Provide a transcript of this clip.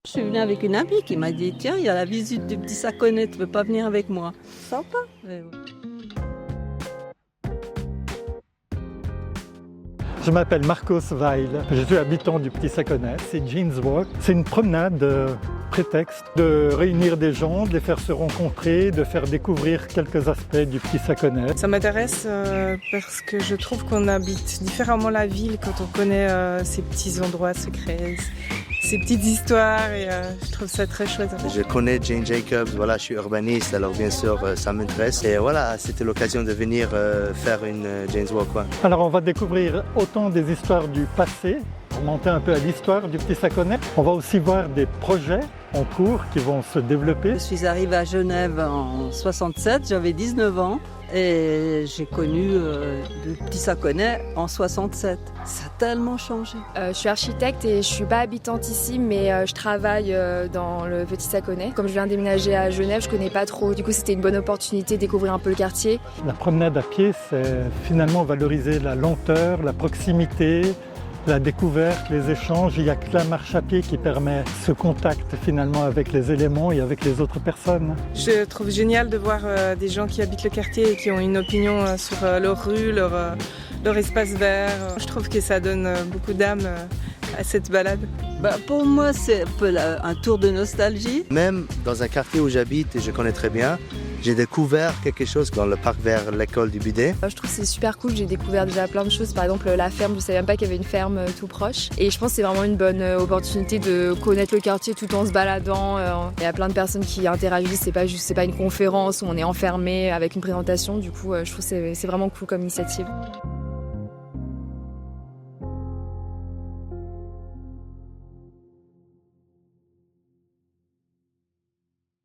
Je suis venue avec une amie qui m'a dit « Tiens, il y a la visite du Petit Saconnet, tu veux pas venir avec moi ?» Sympa. Je m'appelle Marcos Weil, je suis habitant du Petit Saconnet, c'est Jeans Walk. C'est une promenade prétexte de réunir des gens, de les faire se rencontrer, de faire découvrir quelques aspects du Petit Saconnet. Ça m'intéresse parce que je trouve qu'on habite différemment la ville quand on connaît ces petits endroits secrets, ces petites histoires et je trouve ça très chouette. Je connais Jane Jacobs, voilà, je suis urbaniste, alors bien sûr ça m'intéresse et voilà, c'était l'occasion de venir faire une Jane's Walk. Quoi. Alors on va découvrir autant des histoires du passé, remonter un peu à l'histoire du Petit Saconnet. On va aussi voir des projets en cours qui vont se développer. Je suis arrivée à Genève en 67, j'avais 19 ans et j'ai connu le Petit Saconnet en 67. Ça a tellement changé. Je suis architecte et je suis pas habitante ici, mais je travaille dans le Petit Saconnet. Comme je viens déménager à Genève, je connais pas trop. Du coup, c'était une bonne opportunité de découvrir un peu le quartier. La promenade à pied, c'est finalement valoriser la lenteur, la proximité, la découverte, les échanges. Il n'y a que la marche à pied qui permet ce contact finalement avec les éléments et avec les autres personnes. Je trouve génial de voir des gens qui habitent le quartier et qui ont une opinion sur leur rue, leur espace vert. Je trouve que ça donne beaucoup d'âme à cette balade. Pour moi, c'est un peu un tour de nostalgie. Même dans un quartier où j'habite et je connais très bien, j'ai découvert quelque chose dans le parc vers l'école du Bidet. Je trouve que c'est super cool, j'ai découvert déjà plein de choses. Par exemple, la ferme, je ne savais même pas qu'il y avait une ferme tout proche. Et je pense que c'est vraiment une bonne opportunité de connaître le quartier tout en se baladant. Il y a plein de personnes qui interagissent, c'est pas une conférence où on est enfermé avec une présentation. Du coup, je trouve que c'est vraiment cool comme initiative.